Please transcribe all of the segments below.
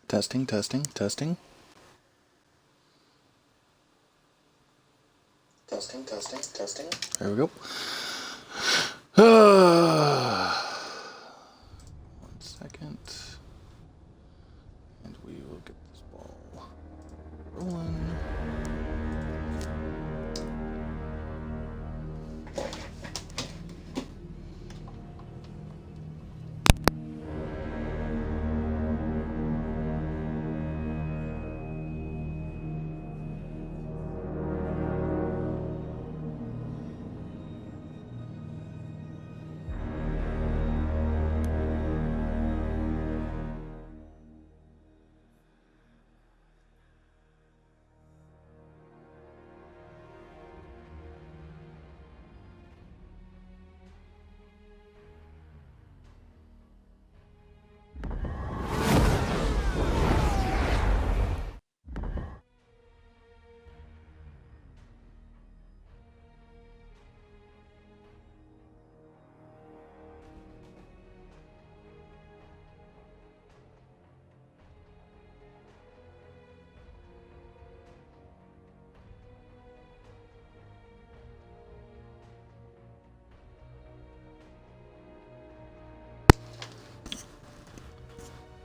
Testing, testing, testing. Testing, testing, testing. There we go. 1 second. And we will get this ball rolling.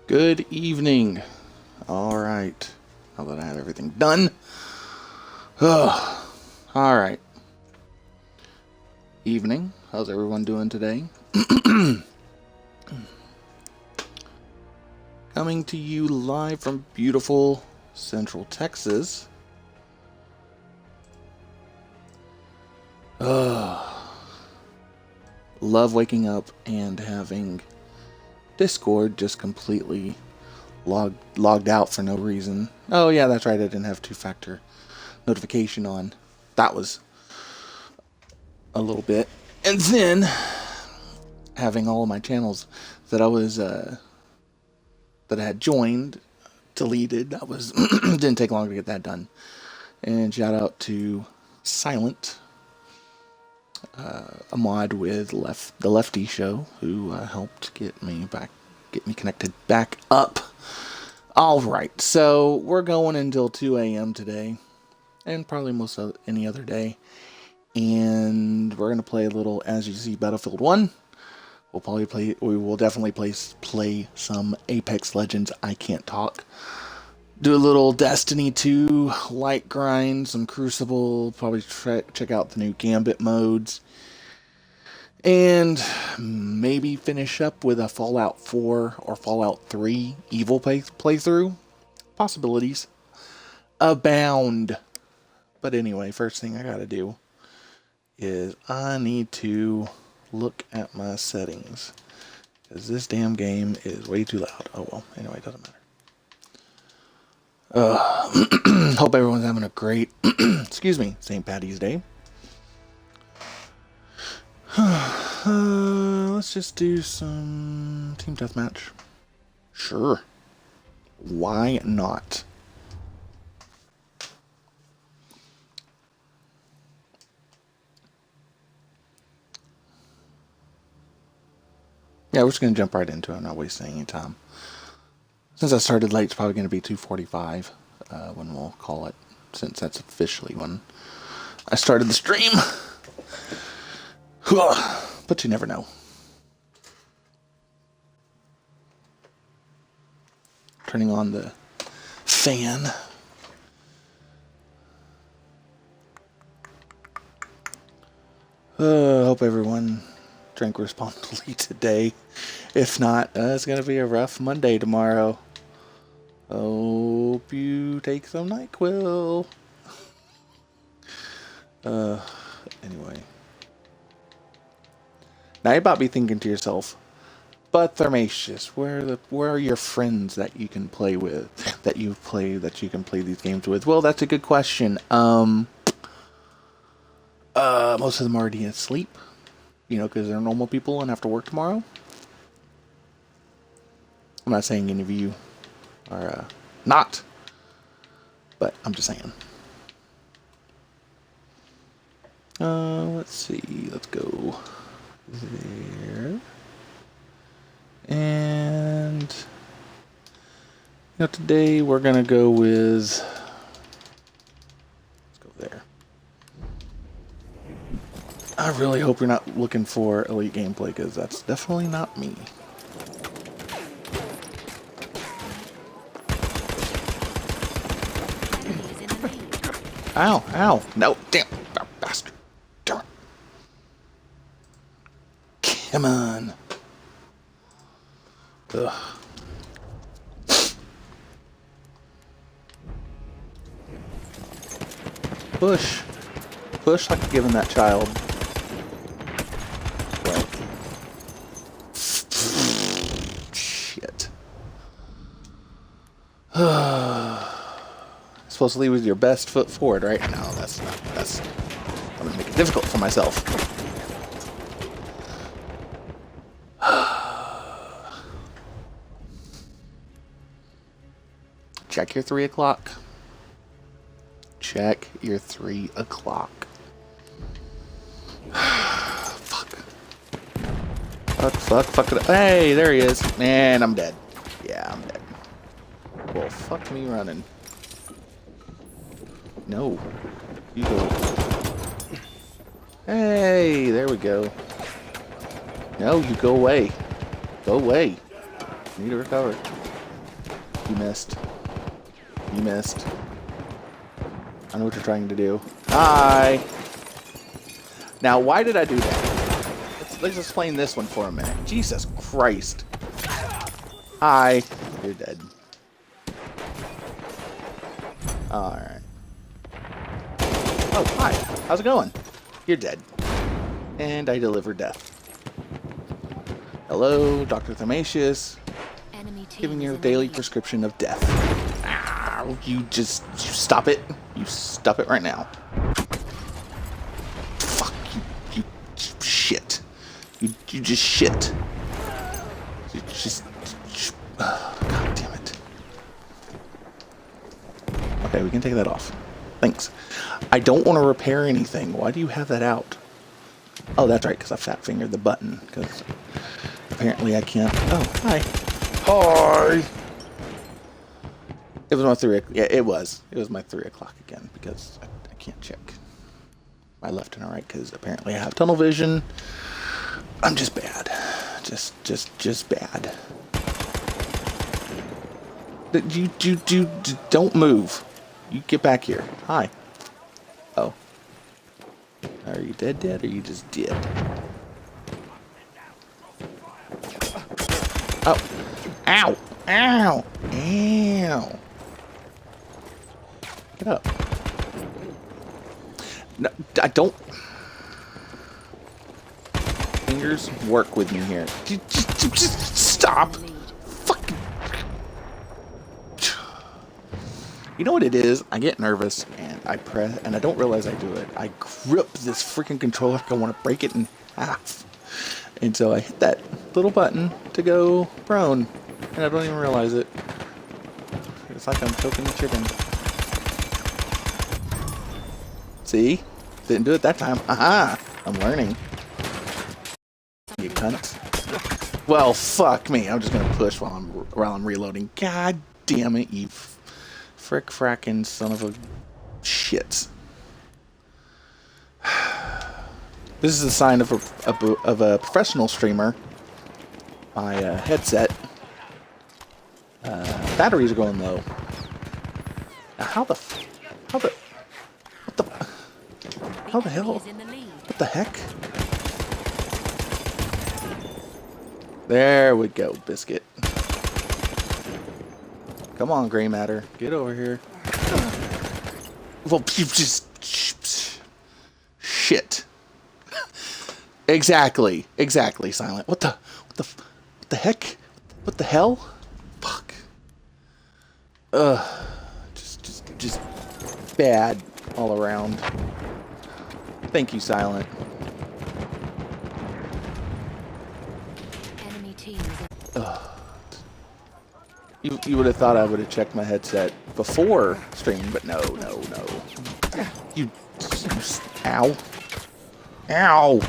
Good evening. All right. Now that I have everything done. All right. Evening. How's everyone doing today? Coming to you live from beautiful Central Texas. Love waking up and having Discord just completely logged out for no reason. Oh yeah, that's right, I didn't have two-factor notification on. That was a little bit. And then having all of my channels that I was that I had joined deleted. That was didn't take long to get that done. And shout out to Silent, a mod with the Lefty Show, who helped get me connected back up. All right, so we're going until 2 a.m. today, and probably most of any other day. And we're gonna play a little, as you see, Battlefield 1. We will definitely play some Apex Legends. I can't talk. Do a little Destiny 2 light grind, some Crucible, probably check out the new Gambit modes, and maybe finish up with a Fallout 4 or Fallout 3 Evil playthrough. Possibilities abound. But anyway, first thing I gotta do is I need to look at my settings, because this damn game is way too loud. Oh well, anyway, it doesn't matter. Hope everyone's having a great, excuse me, St. Patty's Day. Let's just do some team deathmatch. Sure. Why not? Yeah, we're just going to jump right into it. I'm not wasting any time. Since I started late, it's probably going to be 2:45 when we'll call it, since that's officially when I started the stream. But you never know. Turning on the fan. Hope everyone drank responsibly today. If not, it's going to be a rough Monday tomorrow. Hope you take some NyQuil. Anyway. Now you about be thinking to yourself, but thermacius, where are your friends that you can play with, that you can play these games with? Well, that's a good question. Most of them are already asleep, because they're normal people and have to work tomorrow. I'm not saying any of you are not, but I'm just saying. Let's see. Let's go there. And Now today we're gonna go with. Let's go there. I really hope you're not looking for elite gameplay, because that's definitely not me. Ow, ow, no, damn, bastard. Damn it. Come on. Ugh. Push. Push like you're giving that child. Well. Shit. Supposed to leave with your best foot forward, right? No, that's not. I'm gonna make it difficult for myself. Check your 3 o'clock. Check your 3 o'clock. Fuck. Fuck. Hey, there he is. Man, I'm dead. Yeah, I'm dead. Well, fuck me running. No. You go. Hey, there we go. No, you go away. Go away. You need to recover. You missed. You missed. I know what you're trying to do. Hi! Now, why did I do that? Let's explain this one for a minute. Jesus Christ. Hi. You're dead. Alright. Oh, hi. How's it going? You're dead. And I deliver death. Hello, Dr. Thermacius. Giving you a daily prescription of death. Ow, you stop it. You stop it right now. Fuck you shit. You just shit. You just God damn it. Okay, we can take that off. Thanks. I don't want to repair anything. Why do you have that out? Oh, that's right, because I fat fingered the button. Because apparently I can't. Oh, hi. Hi. It was my 3. Yeah, it was. It was my 3 o'clock again because I can't check my left and right because apparently I have tunnel vision. I'm just bad. Just bad. You don't move. You get back here. Hi. Oh. Are you dead? Or are you just dead? Oh. Ow. Ow. Ow. Get up. No, I don't. Fingers work with me here. Just stop. Fucking. You know what it is? I get nervous and I press, and I don't realize I do it. I grip this freaking controller like I want to break it in half. And so I hit that little button to go prone, and I don't even realize it. It's like I'm choking the chicken. See? Didn't do it that time. Aha! I'm learning. You cunt. Well, fuck me. I'm just gonna push while I'm reloading. God damn it, you frickin' son of a shit. This is a sign of a professional streamer. My headset batteries are going low. Now how the hell? What the heck? There we go, biscuit. Come on, gray matter, get over here. Well, you just shit. Exactly, Silent. What the heck? What the hell? Fuck. Just bad all around. Thank you, Silent. Enemy team. You would have thought I would have checked my headset before streaming, but no. You ow. Ow.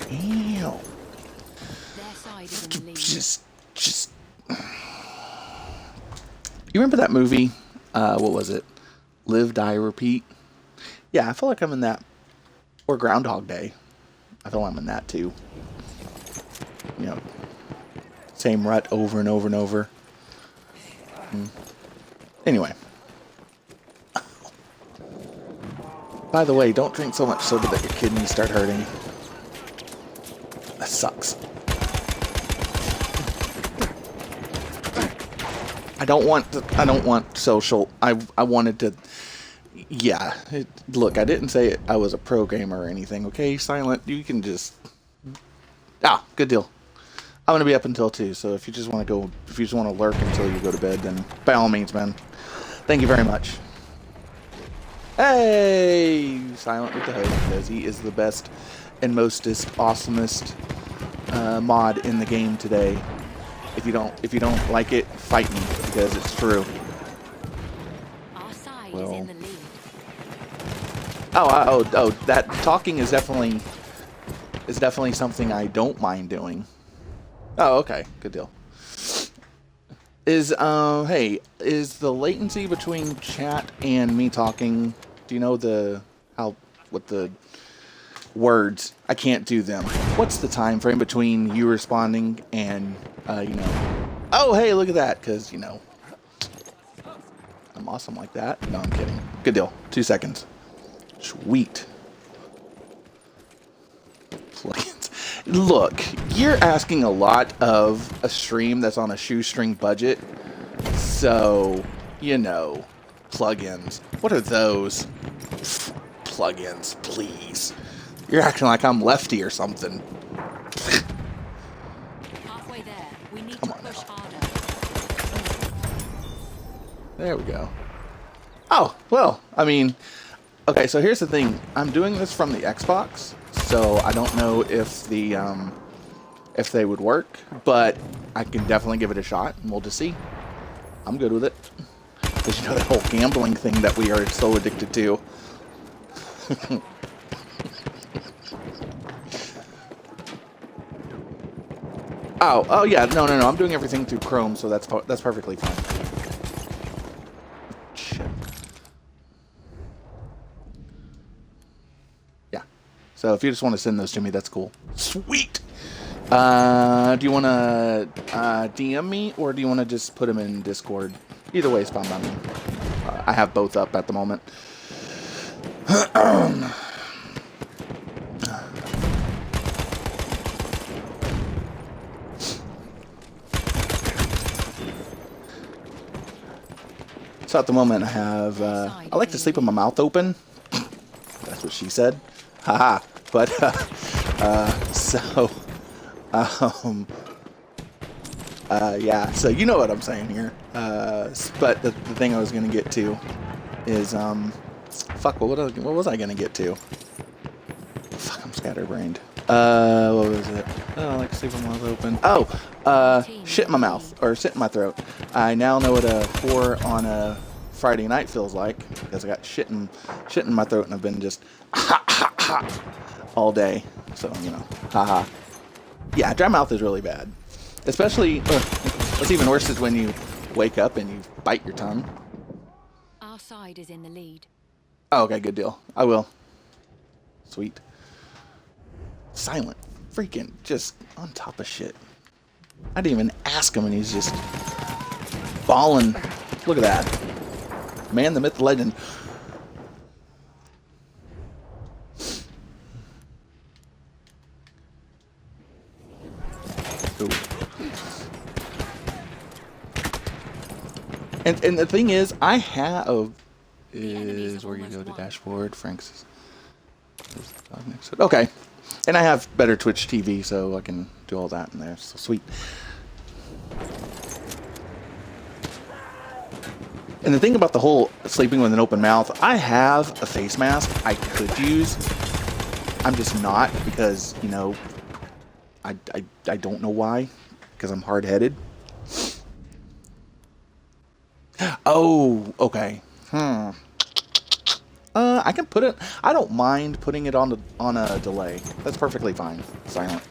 Ew. Just You remember that movie? What was it? Live, Die, Repeat? Yeah, I feel like I'm in that. Or Groundhog Day. I feel I'm in that too. You know, same rut over and over and over. Anyway. By the way, don't drink so much soda that your kidneys start hurting. That sucks. I don't want social. I wanted to. Yeah. Look, I didn't say I was a pro gamer or anything. Okay, Silent. You can just. Good deal. I'm gonna be up until 2. So if you just want to lurk until you go to bed, then by all means, man. Thank you very much. Hey, Silent with the host, because he is the best and mostest, awesomest mod in the game today. If you don't like it, fight me, because it's true. Our side is in the lead. Oh, that talking is definitely something I don't mind doing. Oh, okay, good deal. Is the latency between chat and me talking? Do you know what the words? I can't do them. What's the time frame between you responding and Oh, hey, look at that, because I'm awesome like that. No, I'm kidding. Good deal. 2 seconds. Sweet. Plugins. Look, you're asking a lot of a stream that's on a shoestring budget. So, plugins. What are those? Plugins, please. You're acting like I'm lefty or something. Halfway there. We need to push harder. There we go. Oh, well, I mean, okay, so here's the thing. I'm doing this from the Xbox, so I don't know if if they would work, but I can definitely give it a shot, and we'll just see. I'm good with it. Because that whole gambling thing that we are so addicted to. Oh yeah, no, I'm doing everything through Chrome, so that's perfectly fine. Shit. Yeah. So if you just want to send those to me, that's cool. Sweet. Do you want to DM me, or do you want to just put them in Discord? Either way is fine by me. I have both up at the moment. So at the moment I have, I like to sleep with my mouth open. That's what she said. Haha. But, yeah, so you know what I'm saying here. But the thing I was going to get to is, fuck, what was I going to get to? Fuck, I'm scatterbrained. What was it? Oh, I like to sleep with my mouth open. Oh, shit in my mouth, or sit in my throat. I now know what a 4 on a Friday night feels like, because I got shit in my throat, and I've been just all day. So, haha. Yeah, dry mouth is really bad. Especially, what's even worse is when you wake up and you bite your tongue. Our side is in the lead. Oh, okay, good deal. I will. Sweet. Silent. Freaking just on top of shit. I didn't even ask him, and he's just balling. Look at that. Man, the myth, the legend. Ooh. And the thing is, I have is where you go to dashboard. Frank's. Okay. And I have better Twitch TV, so I can do all that in there. So sweet. And the thing about the whole sleeping with an open mouth, I have a face mask I could use. I'm just not, because, I don't know why. Because I'm hard-headed. Oh, okay. I can put it. I don't mind putting it on a delay. That's perfectly fine. Silent.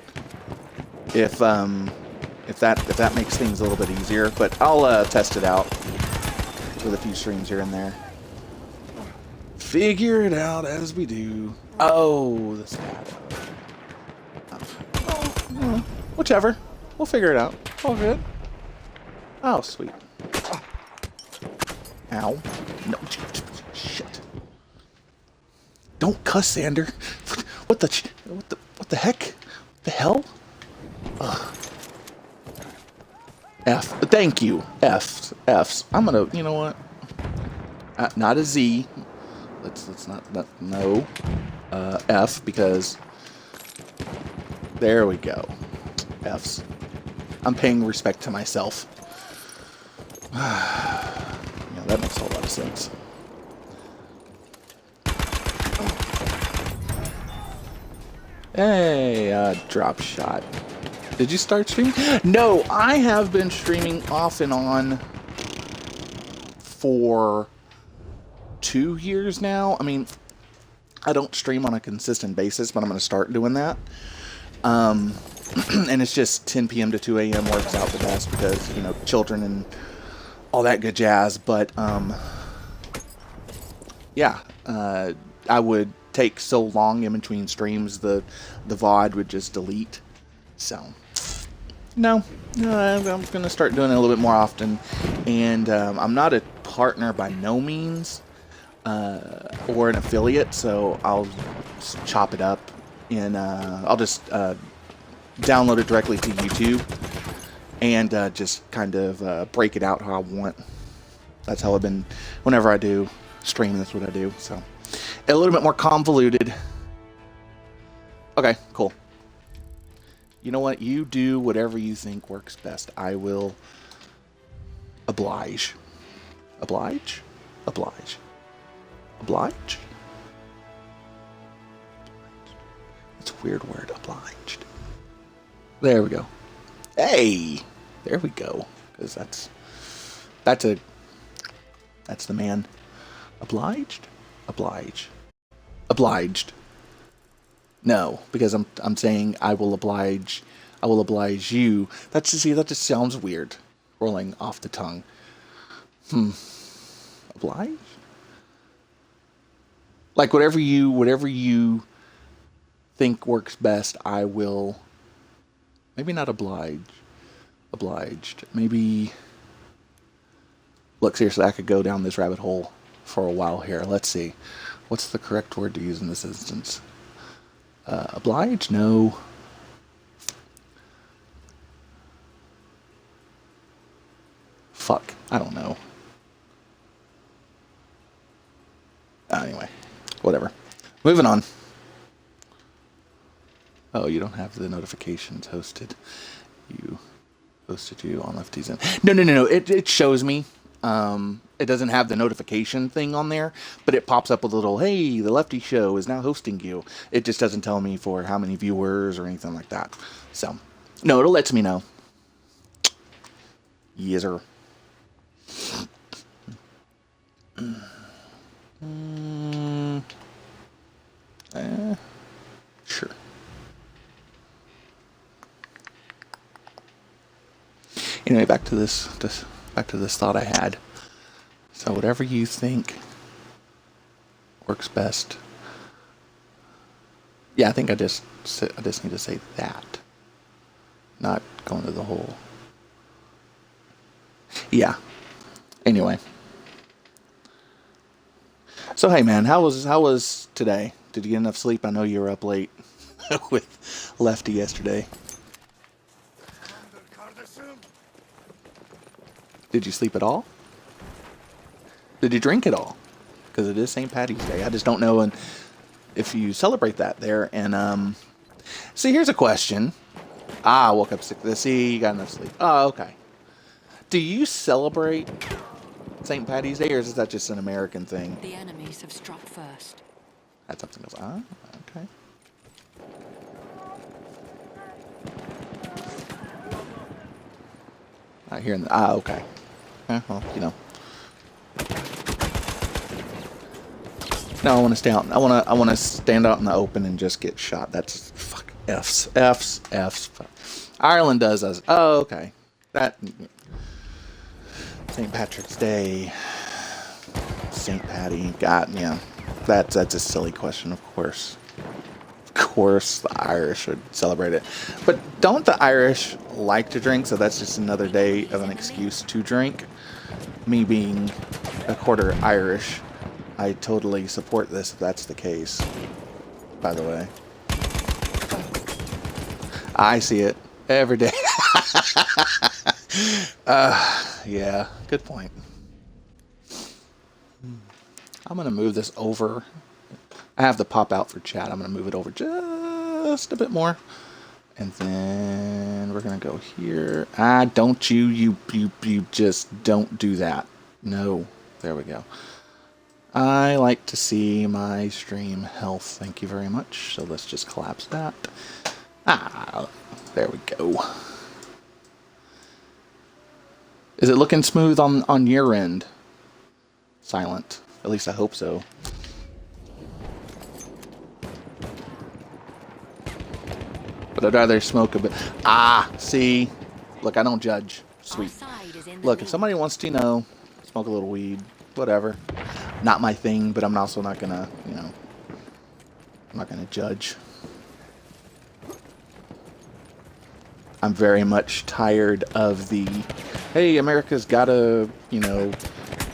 If that makes things a little bit easier, but I'll test it out. with a few streams here and there. Figure it out as we do. Oh, the stab. Oh, whichever. We'll figure it out. All good. Oh, sweet. Ow. No. Shit. Don't cuss, Sander. What the heck? The hell? Ugh. F. Thank you. F's. I'm gonna. You know what? Not a Z. Let's not. No. F, because. There we go. F's. I'm paying respect to myself. Yeah, that makes a whole lot of sense. Hey, drop shot. Did you start streaming? No, I have been streaming off and on for 2 years now. I mean, I don't stream on a consistent basis, but I'm going to start doing that. And it's just 10 p.m. to 2 a.m. works out the best because, you know, children and all that good jazz. But, yeah, I would take so long in between streams, the VOD would just delete. So, no, I'm going to start doing it a little bit more often. And I'm not a partner by no means, or an affiliate, so I'll chop it up and I'll just download it directly to YouTube and just kind of break it out how I want. That's how I've been, whenever I do stream, that's what I do. So a little bit more convoluted. Okay, cool. You know what? You do whatever you think works best. I will oblige. Oblige? Oblige. Oblige? It's a weird word, obliged. There we go. Hey! There we go. Because that's the man. Obliged? Oblige. Obliged. No, because I'm saying I will oblige you. That just sounds weird. Rolling off the tongue. Oblige? Like whatever you think works best, I will. Maybe not obliged. Maybe. Look, seriously, I could go down this rabbit hole for a while here. Let's see. What's the correct word to use in this instance? Oblige? No. Fuck. I don't know. Anyway. Whatever. Moving on. Oh, you don't have the notifications hosted. You hosted you on Lefties in. No. It shows me. It doesn't have the notification thing on there, but it pops up with a little, hey, the Lefty Show is now hosting you. It just doesn't tell me for how many viewers or anything like that. So, no, it lets me know. Yes, sir. Sure. Anyway, back to this thought I had. So whatever you think works best. Yeah, I think I just need to say that, not going to the whole. Yeah. Anyway. So hey man, how was today? Did you get enough sleep? I know you were up late with Lefty yesterday. Did you sleep at all? Did you drink at all? Because it is St. Patty's Day. I just don't know if you celebrate that there. And see, here's a question. I woke up sick. See, you got enough sleep. Oh, okay. Do you celebrate St. Patty's Day, or is that just an American thing? The enemies have struck first. That's something else. Ah, okay. Not here in the. Okay. Well, you know. No, I want to stay out. I want to stand out in the open and just get shot. That's fuck F's. Ireland does us. Oh, okay. That St. Patrick's Day. St. Patty. God, yeah. That's a silly question, of course. Of course, the Irish would celebrate it. But don't the Irish like to drink, so that's just another day of an excuse to drink? Me being a quarter Irish, I totally support this if that's the case, by the way. I see it every day. Yeah, good point. I'm going to move this over. I have the pop out for chat. I'm going to move it over just a bit more. And then we're going to go here. Don't you just don't do that. No. There we go. I like to see my stream health. Thank you very much. So let's just collapse that. There we go. Is it looking smooth on your end? Silent. At least I hope so. But I'd rather smoke a bit. See? Look, I don't judge. Sweet. Look, if somebody wants to, smoke a little weed, whatever. Not my thing, but I'm also not gonna, I'm not gonna judge. I'm very much tired of the, hey, America's gotta,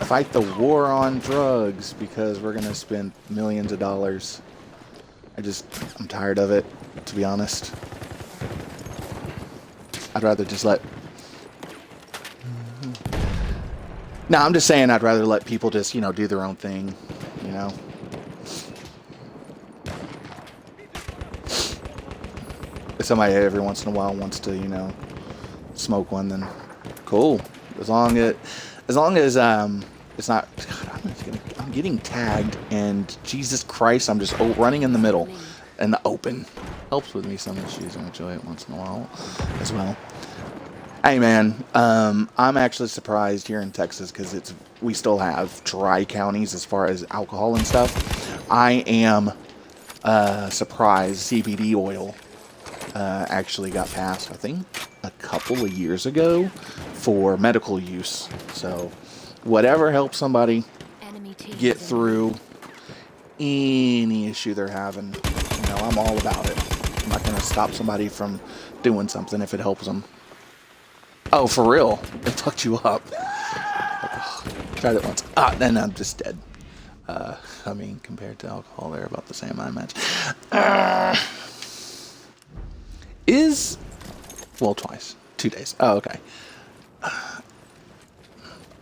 fight the war on drugs because we're gonna spend millions of dollars. I'm tired of it, to be honest. I'd rather just let... No, I'm just saying I'd rather let people just, do their own thing, If somebody every once in a while wants to, smoke one, then cool. As long as it's not... God, I'm getting tagged, and Jesus Christ, I'm just running in the middle. In the open. Helps with me some issues. I enjoy it once in a while as well. Hey man, I'm actually surprised here in Texas because we still have dry counties as far as alcohol and stuff. I am surprised CBD oil actually got passed, I think, a couple of years ago for medical use. So whatever helps somebody get through any issue they're having, I'm all about it. I'm not going to stop somebody from doing something if it helps them. Oh, for real? It fucked you up. Tried it once. Then I'm just dead. Compared to alcohol, they're about the same, I imagine. Well, twice. 2 days. Oh, okay.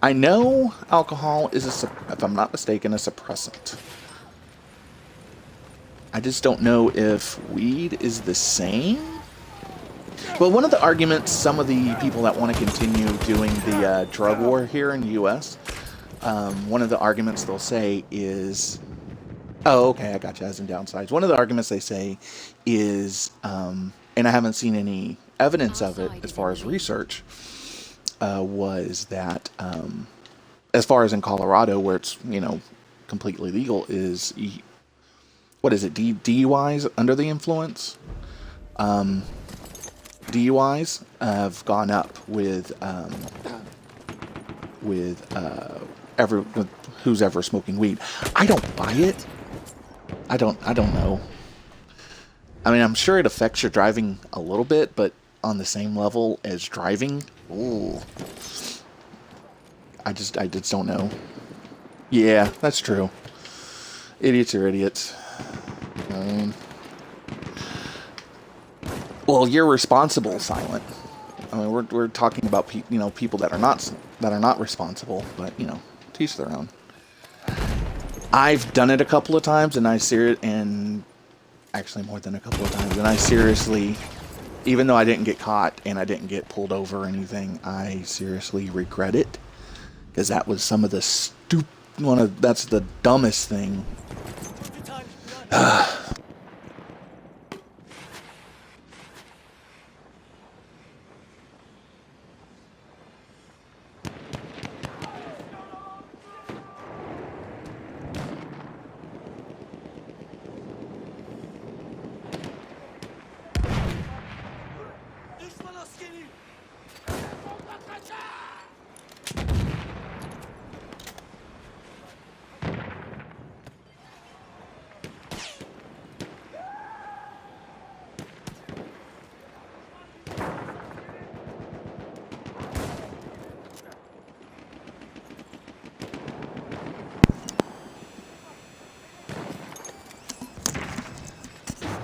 I know alcohol is, if I'm not mistaken, a suppressant. I just don't know if weed is the same. But one of the arguments, some of the people that want to continue doing the drug war here in the U.S., one of the arguments they'll say is... Oh, okay, I got you, as in downsides. One of the arguments they say is, and I haven't seen any evidence of it as far as research, was that, as far as in Colorado, where it's, completely legal, is... What is it? DUIs under the influence? DUIs have gone up with who's ever smoking weed. I don't buy it. I don't know. I'm sure it affects your driving a little bit, but on the same level as driving, ooh. I just don't know. Yeah, that's true. Idiots are idiots. Well, you're responsible, Silent. We're talking about people that are not responsible, but teach their own. I've done it a couple of times, and actually more than a couple of times, and I seriously, even though I didn't get caught and I didn't get pulled over or anything, I seriously regret it because that was some of the that's the dumbest thing.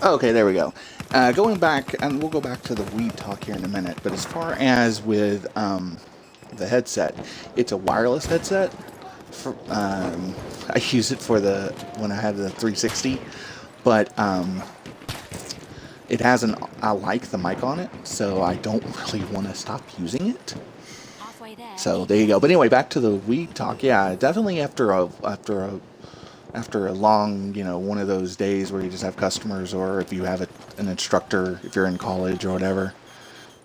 Okay, there we go. Going back, and we'll go back to the weed talk here in a minute. But as far as with the headset, it's a wireless headset. I use it for when I have the 360, but it has I like the mic on it, so I don't really want to stop using it. Halfway there. So there you go. But anyway, back to the weed talk. Yeah, definitely after a long, one of those days where you just have customers, or if you have an instructor, if you're in college or whatever,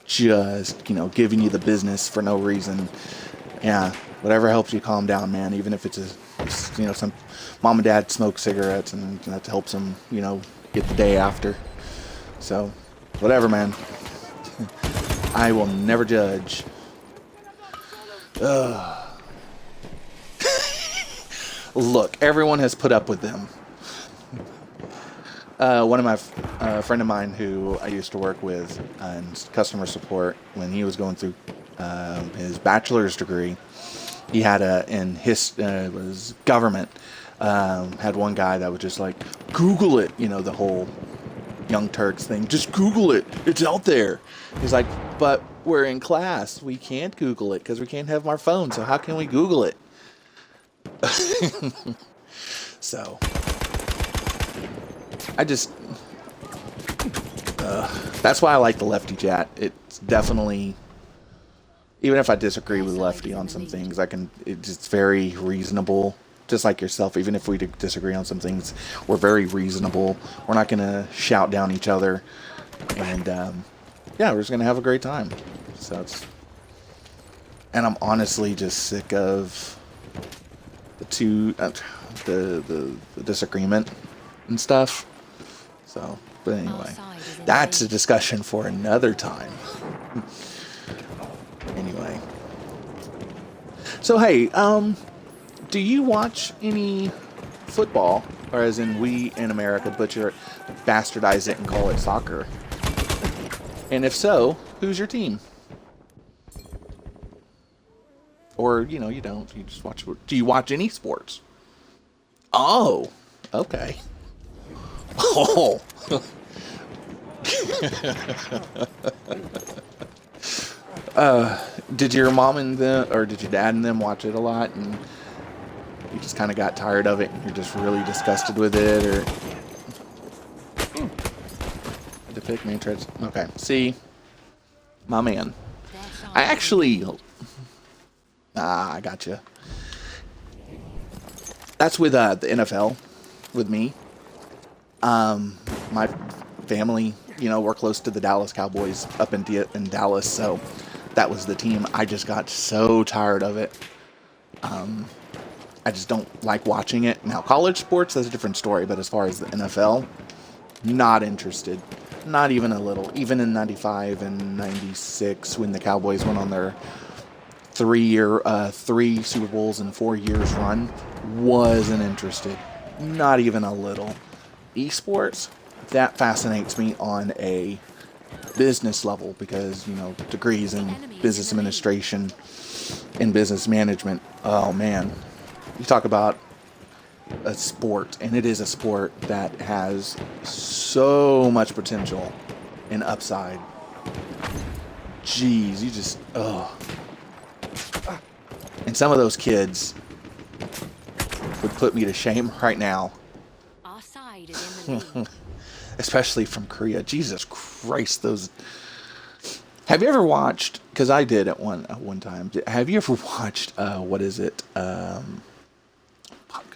just, giving you the business for no reason. Yeah, whatever helps you calm down, man. Even if it's some mom and dad smoke cigarettes, and that helps them, get the day after. So, whatever, man. I will never judge. Look, everyone has put up with them. One of my friend of mine who I used to work with in customer support, when he was going through his bachelor's degree, he had it was government. Had one guy that was just like, Google it, the whole Young Turks thing. Just Google it. It's out there. He's like, but we're in class. We can't Google it because we can't have our phone. So how can we Google it? So, that's why I like the Lefty chat. It's definitely, even if I disagree with Lefty on some things, it's very reasonable. Just like yourself, even if we disagree on some things, we're very reasonable. We're not going to shout down each other. And, we're just going to have a great time. And I'm honestly just sick of the disagreement and stuff. So, but anyway, that's a discussion for another time. Anyway. So, hey, do you watch any football, or as in we in America bastardize it and call it soccer? And if so, who's your team? Or, you don't. You just watch. Do you watch any sports? Oh, okay. Oh. Did your mom or did your dad and them watch it a lot, and you just kind of got tired of it, and you're just really disgusted with it, or... The pick matrix. Okay, see? My man. I actually... I gotcha. That's with the NFL, with me. My family, we're close to the Dallas Cowboys up in Dallas, so that was the team. I just got so tired of it. I just don't like watching it. Now, college sports, that's a different story, but as far as the NFL, not interested. Not even a little. Even in 95 and 96, when the Cowboys went on their 3 Super Bowls in 4 years run, wasn't interested. Not even a little. Esports, that fascinates me on a business level because, degrees in business administration and business management. Oh, man. You talk about a sport, and it is a sport that has so much potential and upside. Jeez, you just, And some of those kids would put me to shame right now. Our side is in the lead. Especially from Korea. Jesus Christ, those... Have you ever watched, because I did at one time, have you ever watched, what is it, fuck.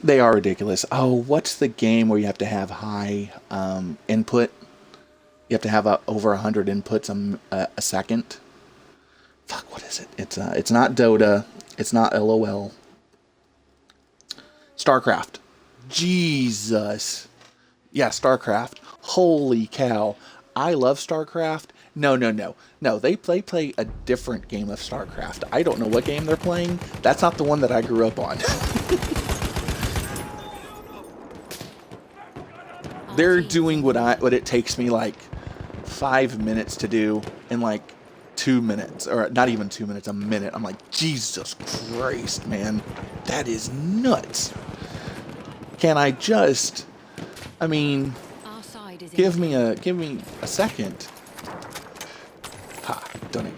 They are ridiculous. Oh, what's the game where you have to have high input? You have to have over 100 inputs a second. Fuck, what is it? It's not Dota. It's not LOL. StarCraft. Jesus. Yeah, StarCraft. Holy cow. I love StarCraft. No. They play a different game of StarCraft. I don't know what game they're playing. That's not the one that I grew up on. They're doing what it takes me like 5 minutes to do in like 2 minutes, or not even 2 minutes, a minute. I'm like, Jesus Christ, man, that is nuts. Can I just... I mean, Our side is in give the me a second. Ha, donate.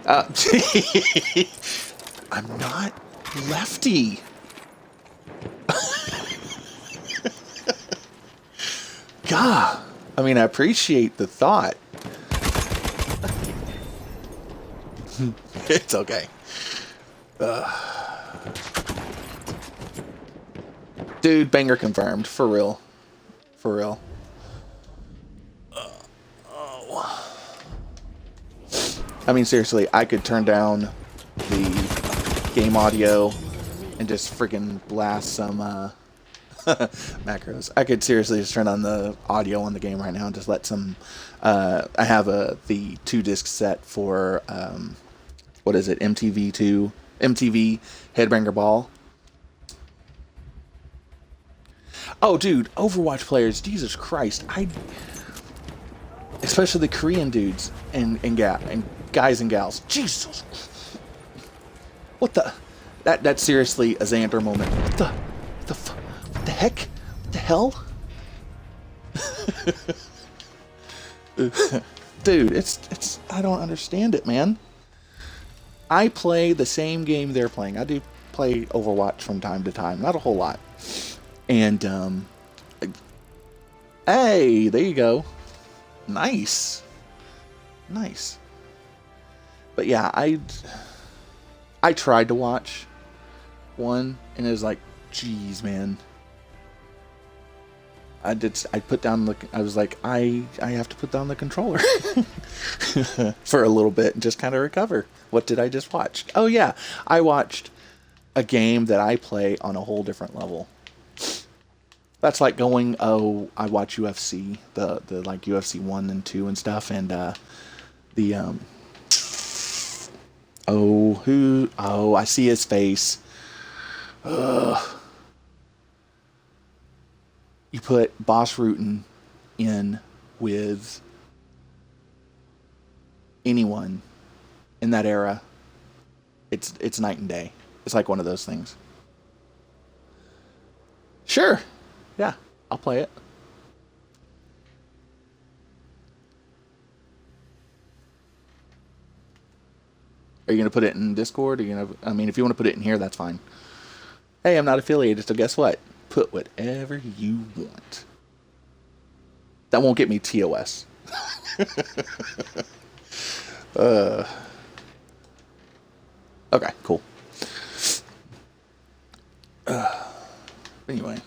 I'm not lefty. God. I mean, I appreciate the thought. It's okay. Dude, banger confirmed. For real. For real. I mean, seriously, I could turn down the game audio and just freaking blast some macros. I could seriously just turn on the audio on the game right now and just let some... I have the 2-disc set for... what is it? MTV Headbanger Ball. Oh, dude, Overwatch players, Jesus Christ. Especially the Korean dudes and guys and gals. Jesus. What the... That's seriously a Xander moment. What the heck? What the hell? Dude, it's I don't understand it, man. I play the same game they're playing. I do play Overwatch from time to time. Not a whole lot. And, hey, there you go. Nice. Nice. But yeah, I tried to watch one, and it was like, geez, man. I put down the... I was like, I have to put down the controller for a little bit and just kind of recover. What did I just watch? Oh, yeah. I watched a game that I play on a whole different level. That's like going, I watch UFC, the like UFC 1 and 2 and stuff, and I see his face. Ugh. You put Boss Rutan in with anyone in that era, it's night and day. It's like one of those things. Sure. Yeah, I'll play it. Are you going to put it in Discord? Are you gonna, I mean, if you want to put it in here, that's fine. Hey, I'm not affiliated, so guess what? Put whatever you want. That won't get me TOS. Okay, cool. Anyway.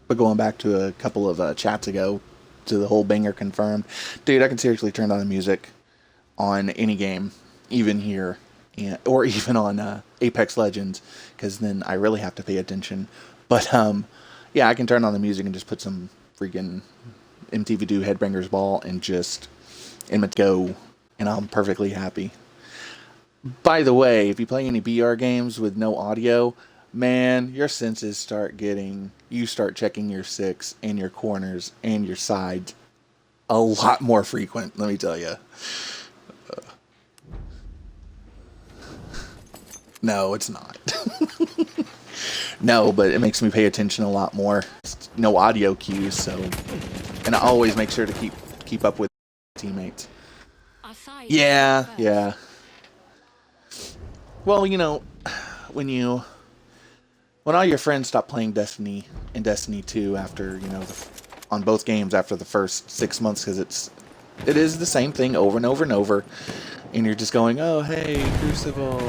But going back to a couple of chats ago, to the whole banger confirmed. Dude, I can seriously turn on the music on any game, even here, or even on Apex Legends, because then I really have to pay attention. But, yeah, I can turn on the music and just put some freaking MTV2 Headbangers Ball and just, and it go, and I'm perfectly happy. By the way, if you play any BR games with no audio, man, your senses start getting... You start checking your six and your corners and your sides a lot more frequent, let me tell you. No, it's not. No, but it makes me pay attention a lot more. No audio cues, so... And I always make sure to keep up with teammates. Yeah, yeah. Well, you know, when all your friends stop playing Destiny and Destiny 2 after, you know, on both games after the first 6 months, because it is the same thing over and over and over, and you're just going, oh, hey, Crucible,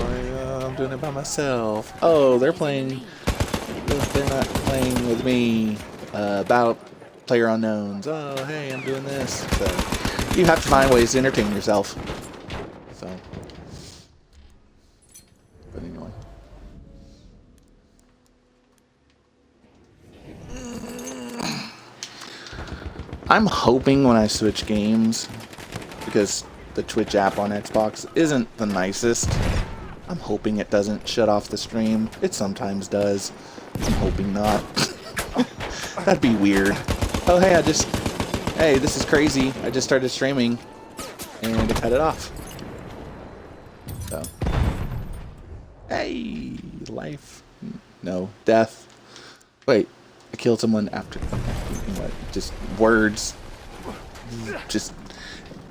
I'm doing it by myself. Oh, they're not playing with me. Battle Player Unknowns. Oh, hey, I'm doing this. So you have to find ways to entertain yourself. So, but anyway. I'm hoping when I switch games, because the Twitch app on Xbox isn't the nicest, I'm hoping it doesn't shut off the stream. It sometimes does. I'm hoping not. That'd be weird. Oh, hey, hey, this is crazy. I just started streaming, and it cut it off. So, hey, life, no, death. Wait, I killed someone after. What? Just words. Just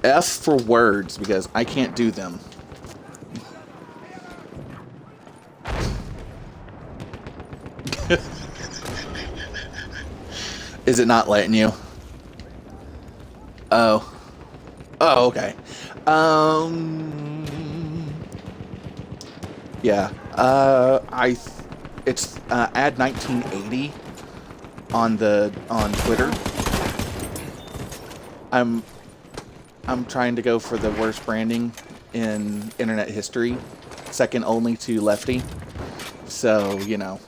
F for words because I can't do them. Is it not letting you? Oh. Oh, okay. Yeah. It's add 1980 on Twitter. I'm trying to go for the worst branding in internet history, second only to Lefty. So, you know,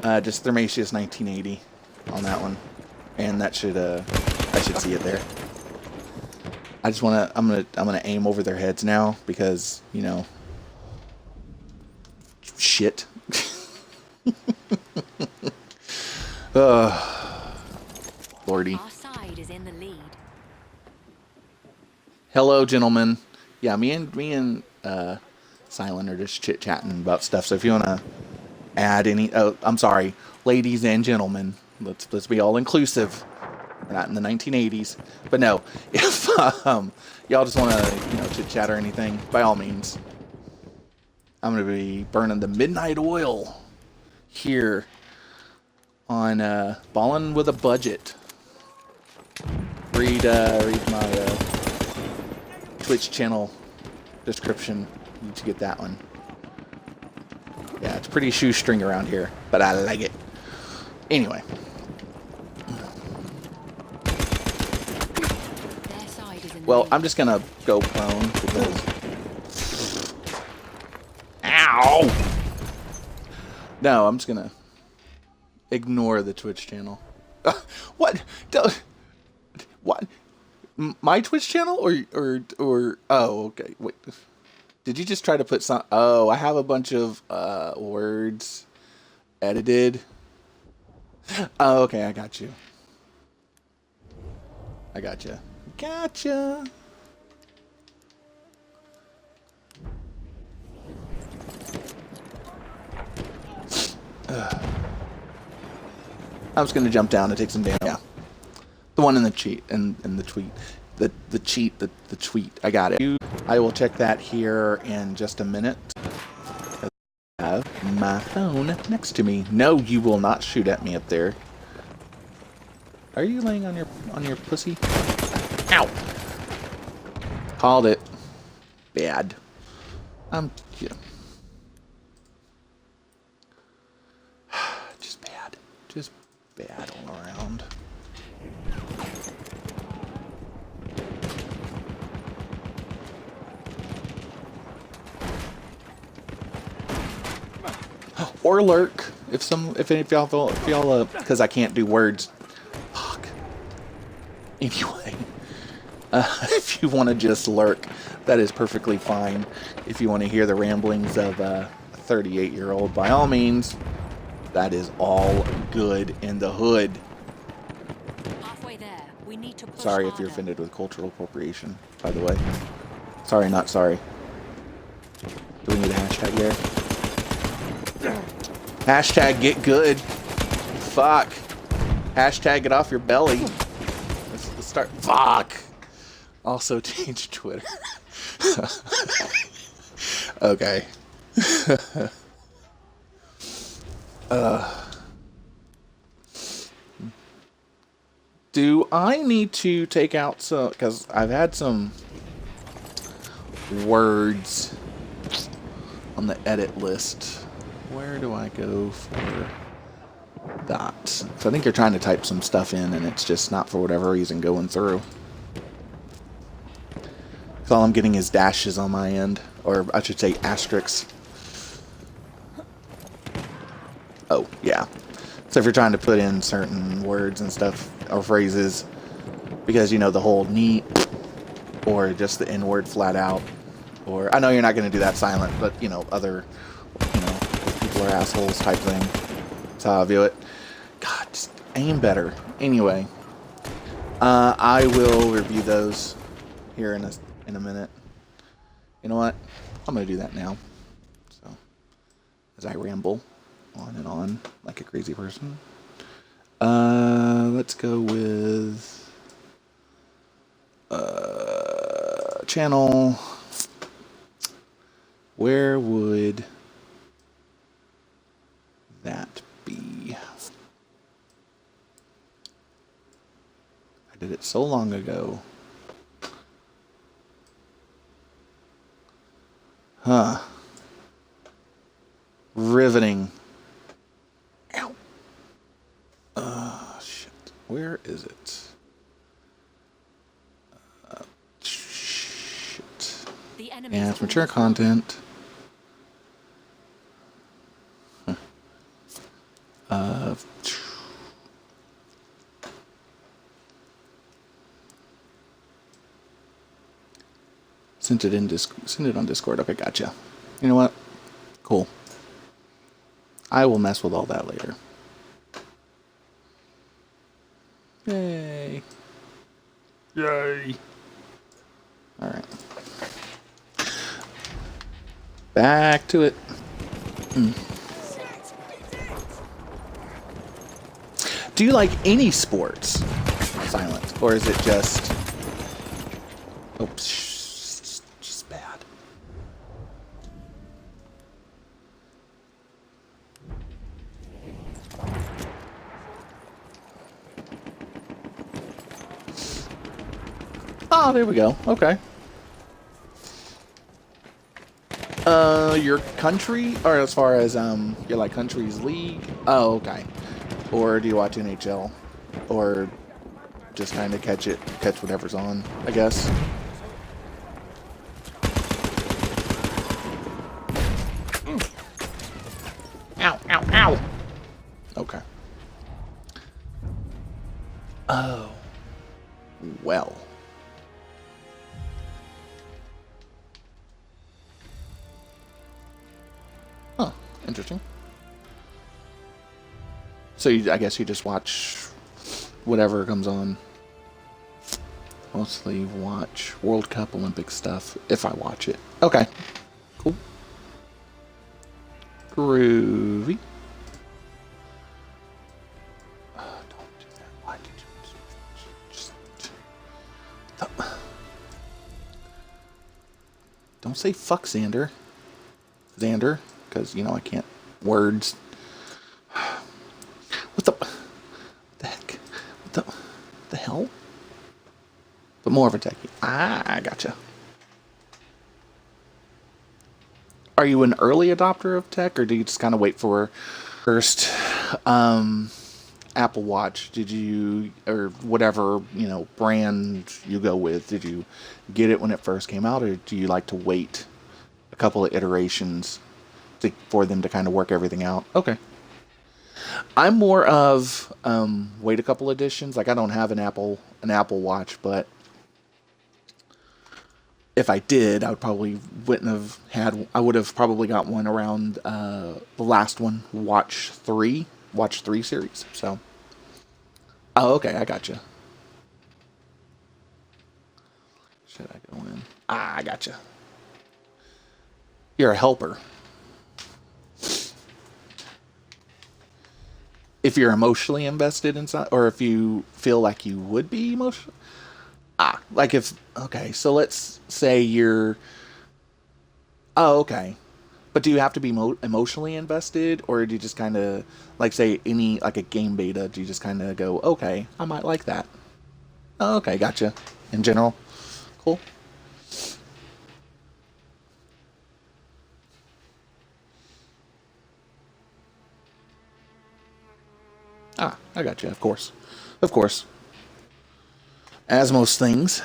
just thermacius 1980 on that one, and that should I should see it there. I just wanna I'm gonna aim over their heads now because, you know, shit. Lordy. Our side is in the lead. Hello, gentlemen. Yeah, me and Silent are just chit chatting about stuff. So if you wanna add any, oh, I'm sorry, ladies and gentlemen, let's be all inclusive. We're not in the 1980s, but no, if y'all just wanna, you know, chit chat or anything, by all means. I'm gonna be burning the midnight oil here on Ballin' with a Budget. Read my Twitch channel description to get that one. Yeah, it's pretty shoestring around here, but I like it. Anyway. Their side is in the Well, lead. I'm just gonna go prone because... Ow! No, I'm just gonna ignore the Twitch channel. What? What? My Twitch channel or oh, okay. Wait. Did you just try to put some? Oh, I have a bunch of words edited. Oh, okay, I got you. I gotcha. Gotcha. I'm just gonna jump down and take some damage. Yeah. The one in the cheat in the tweet. The tweet. I got it. I will check that here in just a minute. I have my phone next to me. No, you will not shoot at me up there. Are you laying on your pussy? Ow! Called it. Bad. Yeah. Just bad. Just bad all around. Or lurk if y'all because I can't do words. Fuck. Anyway, if you want to just lurk, that is perfectly fine. If you want to hear the ramblings of a 38-year-old, by all means, that is all good in the hood. Halfway there. We need to push Sorry if harder. you're offended with cultural appropriation, by the way. Sorry, not sorry. Do we need a hashtag there? Hashtag get good. Fuck. Hashtag get off your belly. Let's start. Fuck. Also change Twitter. Okay. Do I need to take out some? Because I've had some words on the edit list. Where do I go for that? So I think you're trying to type some stuff in and it's just not for whatever reason going through. So all I'm getting is dashes on my end. Or I should say asterisks. Oh, yeah. So if you're trying to put in certain words and stuff or phrases, because you know the whole neat or just the N-word flat out, or I know you're not going to do that silent, but you know other, you know, people are assholes type thing. That's how I view it. God, just aim better. Anyway, I will review those here in a minute. You know what? I'm going to do that now. So as I ramble on and on like a crazy person. Let's go with channel. Where would that be? I did it so long ago. Huh. Riveting. Ow. Shit. Where is it? Shit. Yeah, it's mature content. Sent it on Discord. Okay, gotcha. You know what? Cool. I will mess with all that later. Yay. Yay. Alright. Back to it. Do you like any sports, Silent? Or is it just... Oops. Just bad. Oh, there we go. Okay. Your country, or as far as your like country's league? Oh, okay. Or do you watch NHL, or just kind of catch whatever's on? I guess. Ow! Ow! Ow! Okay. Oh. Well. Huh. Interesting. So I guess you just watch whatever comes on. Mostly watch World Cup, Olympic stuff, if I watch it. Okay. Cool. Groovy. Don't do that. Why did you just... Don't say fuck Xander. Xander, because, you know, I can't words. What the heck? What the hell? But more of a techie. I gotcha. Are you an early adopter of tech, or do you just kind of wait for first Apple Watch? Did you, or whatever, you know, brand you go with, did you get it when it first came out, or do you like to wait a couple of iterations for them to kind of work everything out? Okay. I'm more of wait a couple editions. Like, I don't have an Apple Watch, but if I did, I would probably I would have probably got one around the last one, Watch 3 series. So, oh, okay, I gotcha. Should I go in? I gotcha. You're a helper. If you're emotionally invested in something, or if you feel like you would be emotional. Like if, okay, so let's say you're, oh, okay. But do you have to be emotionally invested, or do you just kind of, like, say, like a game beta, do you just kind of go, okay, I might like that? Oh, okay, gotcha. In general. Cool. I gotcha, of course. Of course. As most things.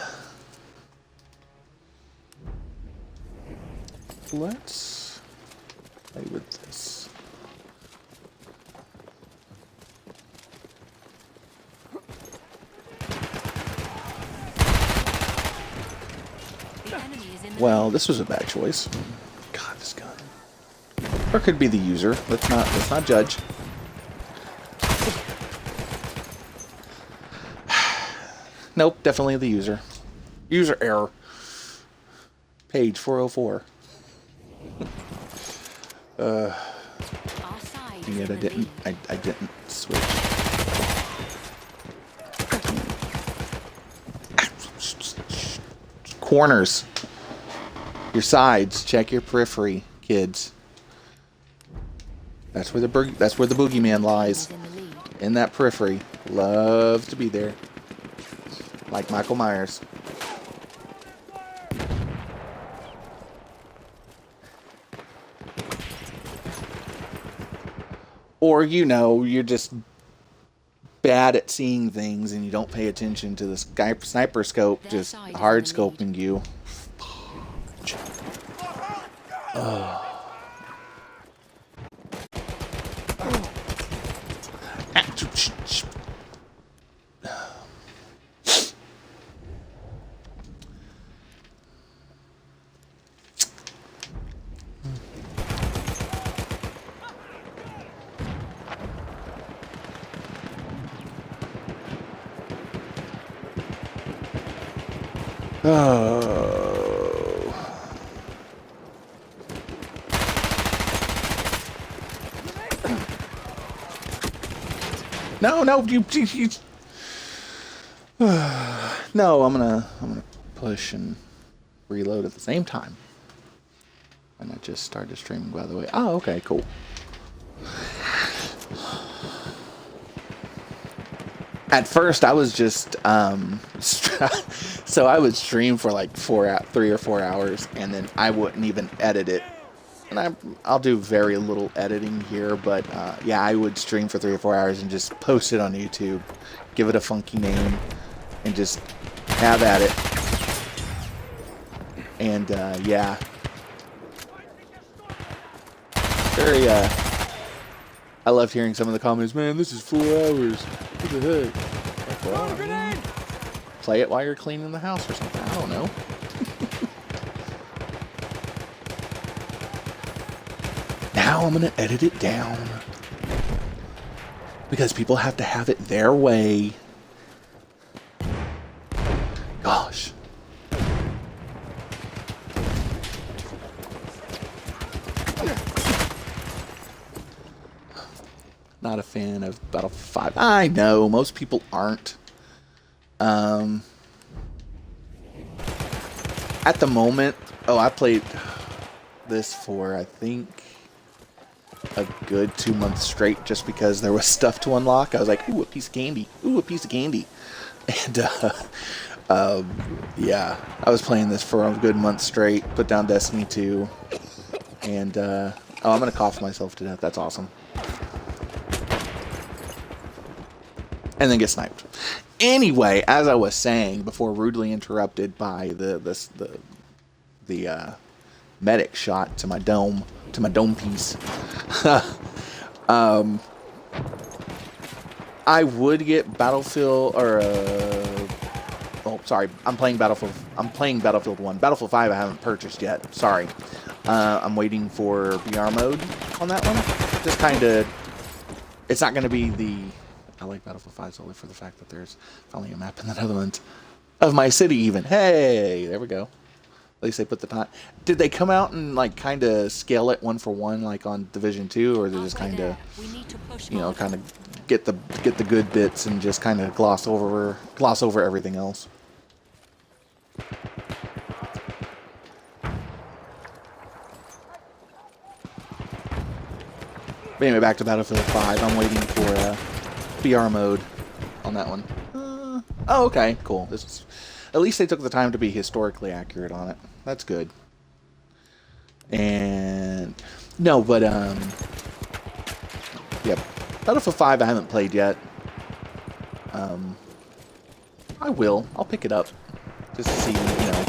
Let's play with this. Well, this was a bad choice. God, this gun. Or it could be the user. Let's not judge. Nope, definitely the user. User error. Page 404. Our side He's Yet in I the didn't. lead. I didn't switch. Corners. Your sides. Check your periphery, kids. That's where the boogeyman lies. Is in the lead. In that periphery. Loves to be there. Like Michael Myers. Or, you know, you're just bad at seeing things and you don't pay attention to the sniper scope Their just side is hard in the lead. scoping you. Oh. No, you no, I'm gonna push and reload at the same time. And I just started streaming, by the way. Oh, okay, cool. At first, I was just so I would stream for like 3 or 4 hours, and then I wouldn't even edit it. And I'll do very little editing here, but yeah, I would stream for 3 or 4 hours and just post it on YouTube, give it a funky name, and just have at it. And yeah, very. I loved hearing some of the comments. Man, this is 4 hours. What the heck? Like, well, play it while you're cleaning the house or something. I don't know. Now I'm gonna edit it down because people have to have it their way. Gosh. Not a fan of Battlefield 5. I know, most people aren't. At the moment, I played this for, I think, a good 2 months straight just because there was stuff to unlock. I was like, ooh, a piece of candy. Ooh, a piece of candy. And, yeah, I was playing this for a good month straight. Put down Destiny 2. And, oh, I'm going to cough myself to death. That's awesome. And then get sniped. Anyway, as I was saying before, rudely interrupted by the medic shot to my dome piece. I would get Battlefield or oh, sorry, I'm playing Battlefield 1. Battlefield 5 I haven't purchased yet. Sorry. I'm waiting for BR mode on that one. Just kind of, it's not going to be the. I like Battlefield 5 solely for the fact that there's finally a map in the Netherlands of my city even. Hey, there we go. At least they put the time. Did they come out and like kind of scale it 1 for 1 like on Division 2, or did they just kind of, you know, kind of get the good bits and just kind of gloss over everything else? But anyway, back to Battlefield 5. I'm waiting for BR mode on that one. Oh, okay, cool. This is, at least they took the time to be historically accurate on it. That's good. And no, but yep. Battlefield 5 I haven't played yet. I will. I'll pick it up just to see, you know,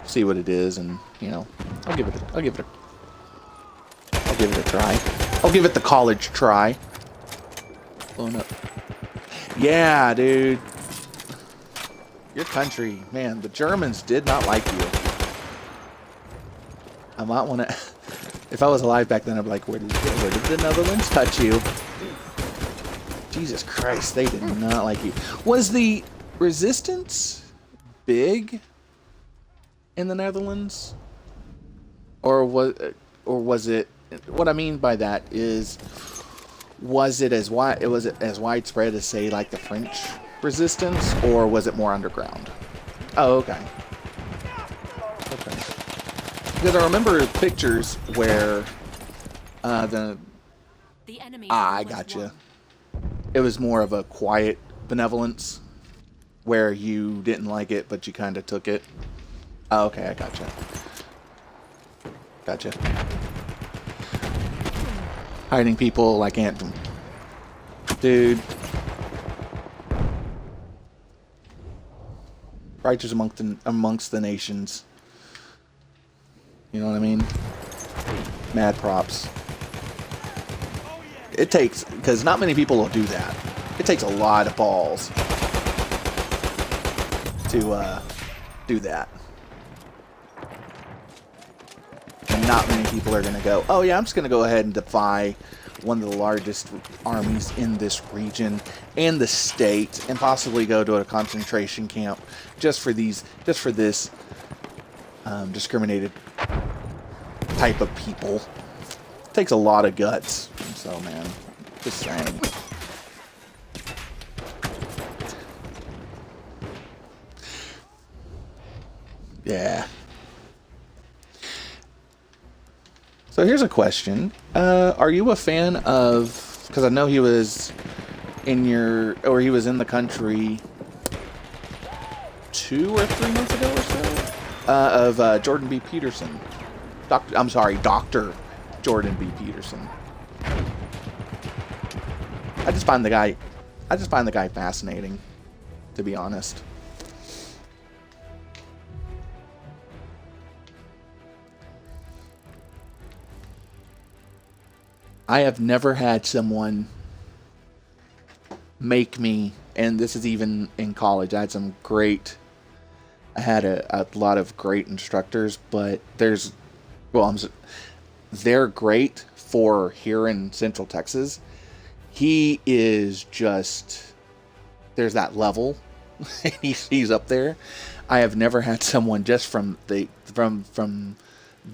see what it is, and you know, I'll give it a try. I'll give it the college try. Blowing up. Yeah, dude. Your country, man, the Germans did not like you. I might want to. If I was alive back then, I'd be like, where did the Netherlands touch you? Jesus Christ, they did not like you. Was the resistance big in the Netherlands, or was it what I mean by that is, was it as widespread as, say, like the French resistance, or was it more underground? Oh, okay. Okay. Because I remember pictures where The enemy I has almost gotcha. won. It was more of a quiet benevolence where you didn't like it, but you kind of took it. Oh, okay, I gotcha. Gotcha. Hiding people like Anthem. Dude. Righteous amongst the nations. You know what I mean? Mad props. It takes, because not many people will do that. It takes a lot of balls to do that. And not many people are going to go, oh yeah, I'm just going to go ahead and defy one of the largest armies in this region and the state, and possibly go to a concentration camp just for this discriminated type of people. It takes a lot of guts. So, man, just saying. Yeah. So here's a question. Are you a fan of, because I know he was in the country 2 or 3 months ago or so, of Jordan B. Peterson. Dr. Jordan B. Peterson. I just find the guy fascinating, to be honest. I have never had someone make me, and this is even in college, I had a lot of great instructors, but they're great for here in Central Texas. He is just, there's that level. he's up there. I have never had someone just from the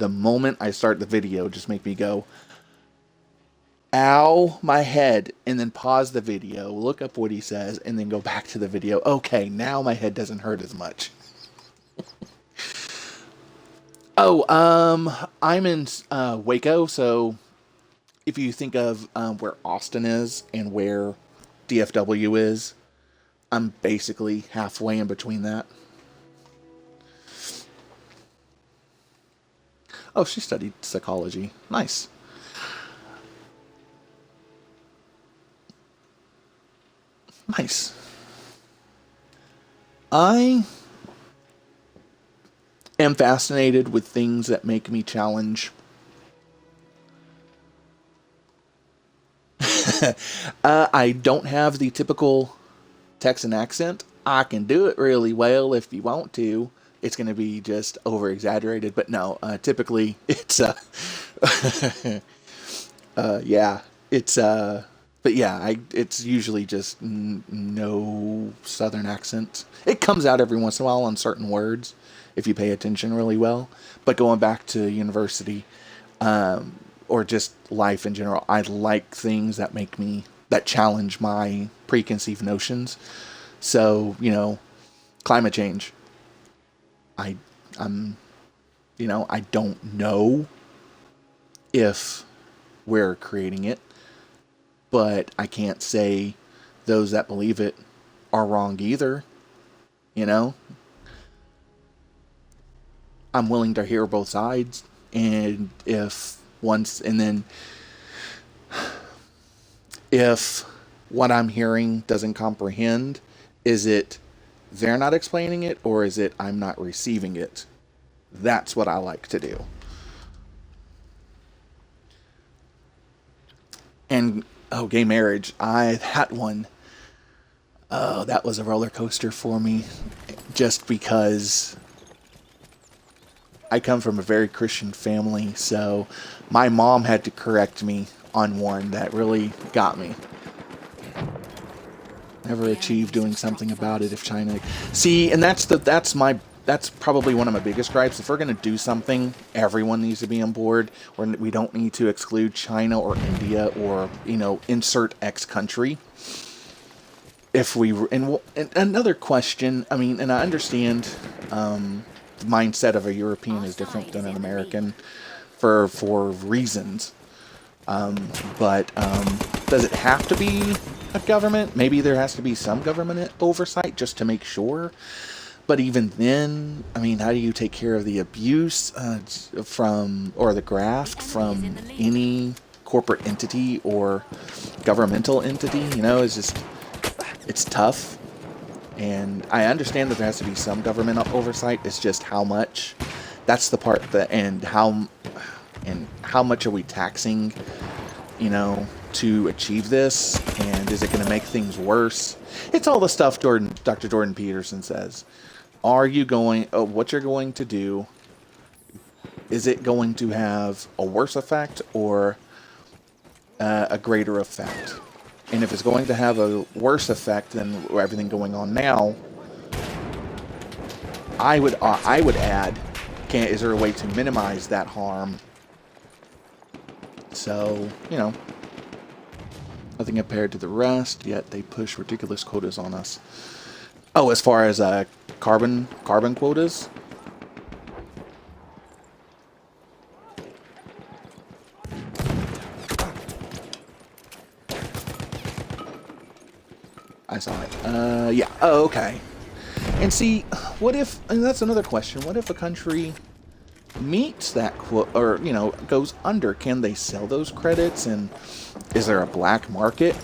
moment I start the video just make me go, ow, my head, and then pause the video, look up what he says, and then go back to the video. Okay, now my head doesn't hurt as much. I'm in Waco, so if you think of where Austin is and where DFW is, I'm basically halfway in between that. Oh, she studied psychology. Nice. Nice. I am fascinated with things that make me challenge. I don't have the typical Texan accent. I can do it really well if you want to. It's going to be just over exaggerated, but no, typically it's yeah, it's but yeah, it's usually just no southern accent. It comes out every once in a while on certain words if you pay attention really well. But going back to university, or just life in general, I like things that challenge my preconceived notions. So, climate change. I don't know if we're creating it, but I can't say those that believe it are wrong either. I'm willing to hear both sides, and if what I'm hearing doesn't comprehend, is it they're not explaining it, or is it I'm not receiving it? That's what I like to do. And gay marriage, that one, that was a roller coaster for me, just because I come from a very Christian family, so my mom had to correct me on one that really got me. Never achieved doing something about it if China. See, and that's that's probably one of my biggest gripes. If we're going to do something, everyone needs to be on board. We don't need to exclude China or India or, insert X country. If we and another question, I mean, and I understand the mindset of a European is different than an American for reasons. But does it have to be a government? Maybe there has to be some government oversight just to make sure. But even then, I mean, how do you take care of the abuse or the graft from any corporate entity or governmental entity? It's tough. And I understand that there has to be some government oversight. It's just how much. That's the part and how much are we taxing, to achieve this? And is it going to make things worse? It's all the stuff Dr. Jordan Peterson says. What you're going to do, is it going to have a worse effect or a greater effect? And if it's going to have a worse effect than everything going on now, I would add, is there a way to minimize that harm? So, nothing compared to the rest, yet they push ridiculous quotas on us. Oh, as far as carbon quotas? I saw it. Yeah. Oh, okay. And see, and that's another question, what if a country meets that or goes under? Can they sell those credits, and is there a black market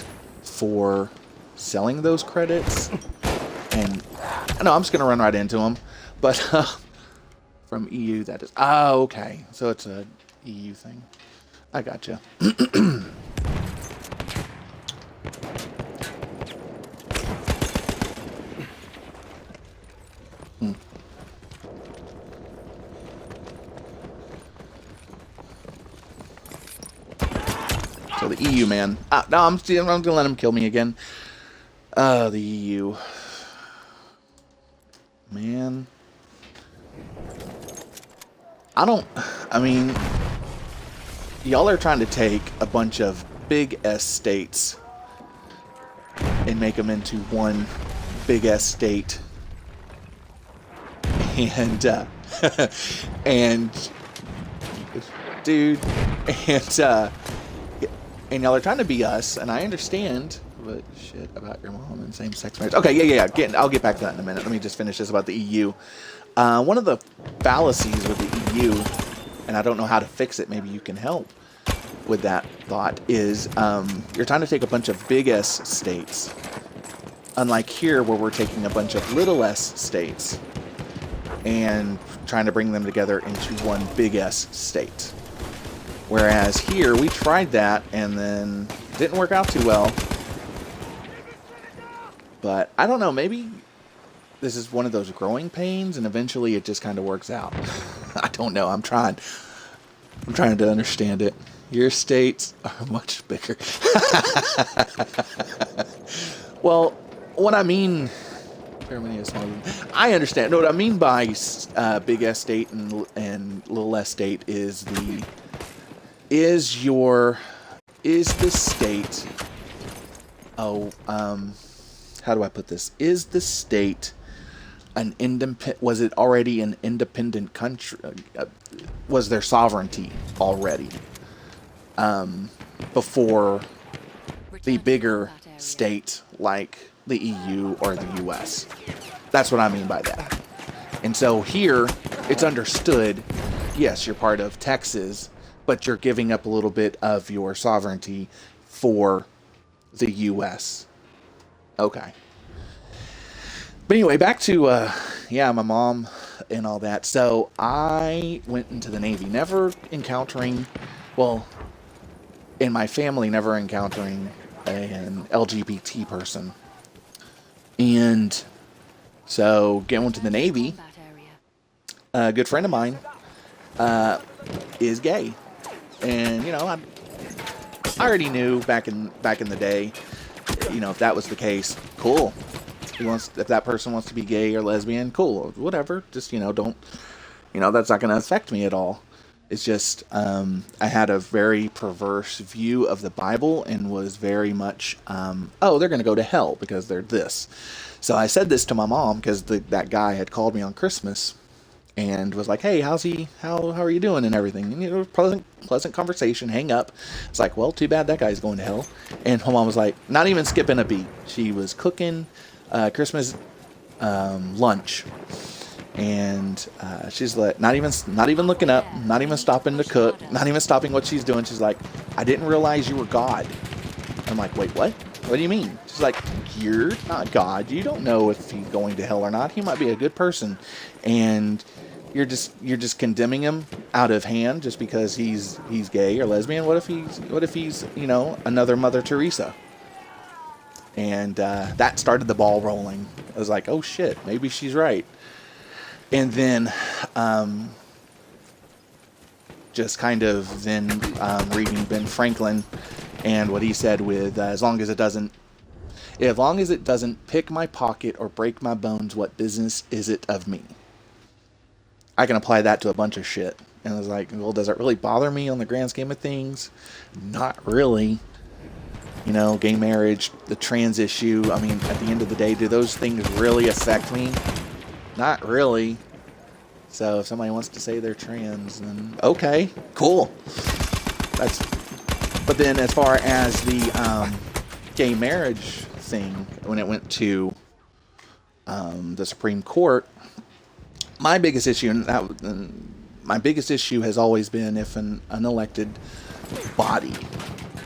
for selling those credits? And no, I'm just gonna run right into them, but from EU, that is okay, so it's a EU thing. I gotcha. So the EU, man. No, I'm gonna let him kill me again. The EU. Man. I mean, y'all are trying to take a bunch of big S states and make them into one big S state. And, dude, and y'all are trying to be us, and I understand, but shit about your mom and same-sex marriage. Okay, yeah. I'll get back to that in a minute. Let me just finish this about the EU. One of the fallacies with the EU, and I don't know how to fix it, maybe you can help with that thought, is you're trying to take a bunch of big S states, unlike here where we're taking a bunch of little s states and trying to bring them together into one big S state. Whereas here, we tried that, and then didn't work out too well. But, I don't know, maybe this is one of those growing pains, and eventually it just kind of works out. I don't know, I'm trying to understand it. Your states are much bigger. Well, what I mean... I understand. No, what I mean by big S state and little s state is is the state, how do I put this? Is the state was it already an independent country? Was there sovereignty already before the bigger state like the EU or the US? That's what I mean by that. And so here, it's understood, yes, you're part of Texas, but you're giving up a little bit of your sovereignty for the U.S. Okay. But anyway, back to, my mom and all that. So I went into the Navy, never encountering in my family, never encountering an LGBT person. And so going to the Navy, a good friend of mine is gay. And, I already knew back in the day, if that was the case, cool. if that person wants to be gay or lesbian, cool, whatever. Just, don't, that's not going to affect me at all. It's just, I had a very perverse view of the Bible and was very much, oh, they're going to go to hell because they're this. So I said this to my mom because that guy had called me on Christmas and was like, "Hey, how's he? How are you doing and everything?" And pleasant conversation. Hang up. It's like, well, too bad that guy's going to hell. And my mom was like, not even skipping a beat. She was cooking Christmas lunch, and she's like, not even looking up, not even stopping to cook, not even stopping what she's doing. She's like, "I didn't realize you were God." I'm like, "Wait, what? What do you mean?" She's like, "You're not God. You don't know if he's going to hell or not. He might be a good person, and you're just condemning him out of hand just because he's gay or lesbian. What if he's another Mother Teresa?" And that started the ball rolling. I was like, "Oh shit, maybe she's right." And then just kind of reading Ben Franklin and what he said with as long as it doesn't pick my pocket or break my bones, what business is it of me? I can apply that to a bunch of shit. And I was like, well, does it really bother me on the grand scheme of things? Not really. Gay marriage, the trans issue. I mean, at the end of the day, do those things really affect me? Not really. So if somebody wants to say they're trans, then okay, cool. But then as far as the gay marriage thing, when it went to the Supreme Court, my biggest issue has always been if an unelected body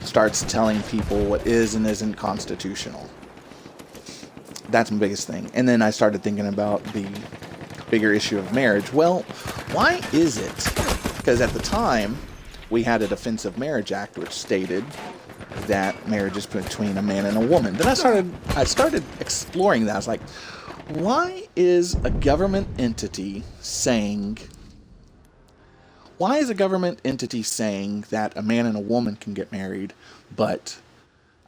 starts telling people what is and isn't constitutional. That's my biggest thing. And then I started thinking about the bigger issue of marriage. Well, why is it? Because at the time, we had a Defense of Marriage Act which stated that marriage is between a man and a woman. Then I started exploring that. I was like, why is a government entity saying that a man and a woman can get married, but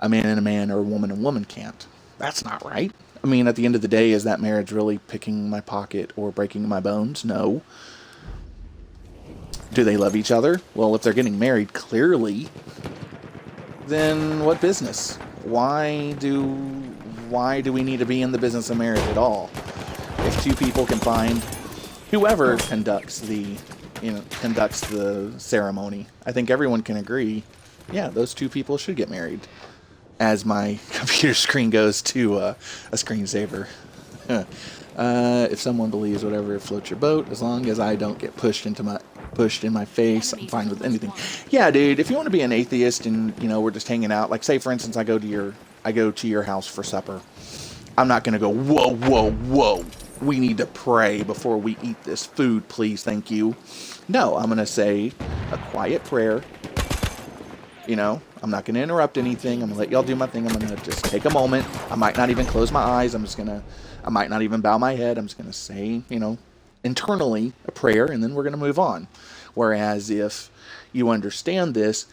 a man and a man or a woman and woman can't? That's not right. I mean, at the end of the day, is that marriage really picking my pocket or breaking my bones? No. Do they love each other? Well, if they're getting married, clearly, then what business? Why do we need to be in the business of marriage at all? If two people can find whoever conducts the ceremony, I think everyone can agree, yeah, those two people should get married. As my computer screen goes to a screensaver. If someone believes whatever floats your boat, as long as I don't get pushed in my face, I'm fine with anything. Yeah, dude, if you want to be an atheist and we're just hanging out, like say for instance I go to your house for supper, I'm not gonna go, whoa, we need to pray before we eat this food, please, thank you. No, I'm gonna say a quiet prayer. I'm not going to interrupt anything. I'm going to let y'all do my thing. I'm going to just take a moment. I might not even close my eyes. I might not even bow my head. I'm just going to say, internally a prayer, and then we're going to move on. Whereas if you understand this,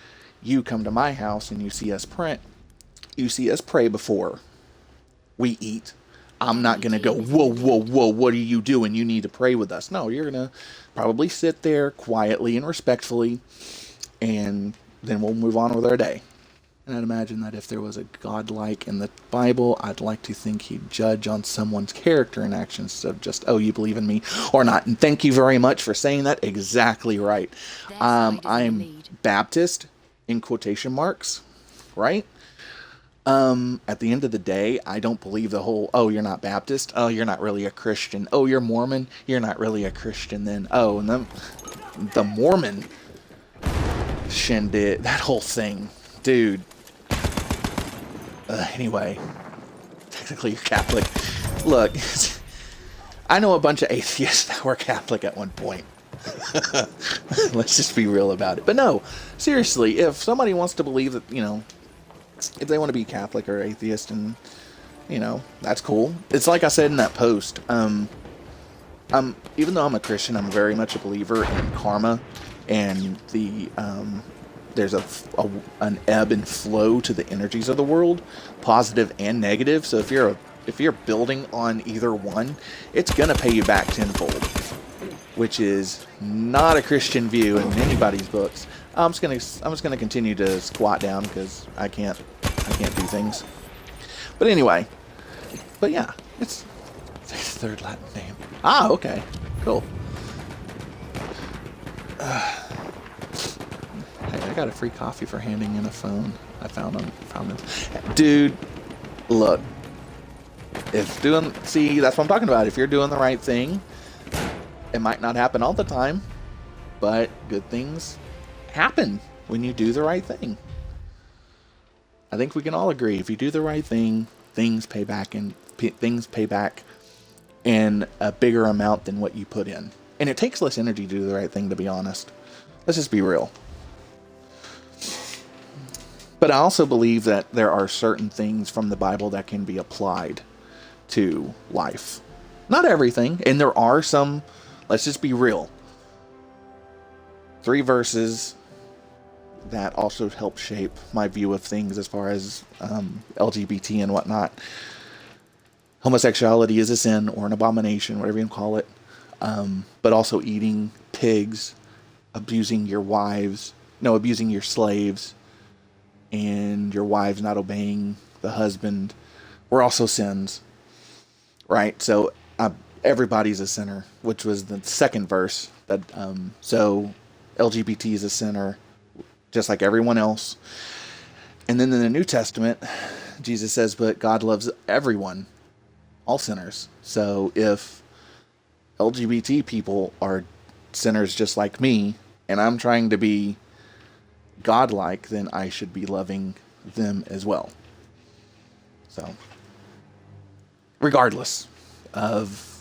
you come to my house and you see us pray before we eat. I'm not going to go, whoa, what are you doing? You need to pray with us. No, you're going to probably sit there quietly and respectfully, and then we'll move on with our day. And I'd imagine that if there was a godlike in the Bible, I'd like to think he'd judge on someone's character and actions instead of just, oh, you believe in me or not. And thank you very much for saying that. Exactly right. I'm Baptist, in quotation marks, right? At the end of the day, I don't believe the whole, oh, you're not Baptist? Oh, you're not really a Christian. Oh, you're Mormon? You're not really a Christian then. Oh, and then the Mormon shindig, that whole thing, dude. Anyway, technically you're Catholic. Look, I know a bunch of atheists that were Catholic at one point. Let's just be real about it. But no, seriously, if somebody wants to believe that, if they want to be Catholic or atheist, and that's cool. It's like I said in that post. Even though I'm a Christian, I'm very much a believer in karma. And there's an ebb and flow to the energies of the world, positive and negative. So if you're if you're building on either one, it's gonna pay you back tenfold, which is not a Christian view in anybody's books. I'm just gonna continue to squat down because I can't do things. But anyway, but yeah, it's his third Latin name. Ah, okay, cool. I got a free coffee for handing in a phone. I found this. Dude, look. That's what I'm talking about. If you're doing the right thing, it might not happen all the time, but good things happen when you do the right thing. I think we can all agree, if you do the right thing, things pay back in a bigger amount than what you put in. And it takes less energy to do the right thing, to be honest. Let's just be real. But I also believe that there are certain things from the Bible that can be applied to life. Not everything, and there are some, let's just be real. 3 verses that also help shape my view of things as far as LGBT and whatnot. Homosexuality is a sin or an abomination, whatever you call it. But also eating pigs, abusing your slaves, and your wives not obeying the husband were also sins. Right? So everybody's a sinner, which was the second verse. So LGBT is a sinner, just like everyone else. And then in the New Testament, Jesus says, but God loves everyone, all sinners. So if LGBT people are sinners just like me, and I'm trying to be godlike, then I should be loving them as well. So, regardless of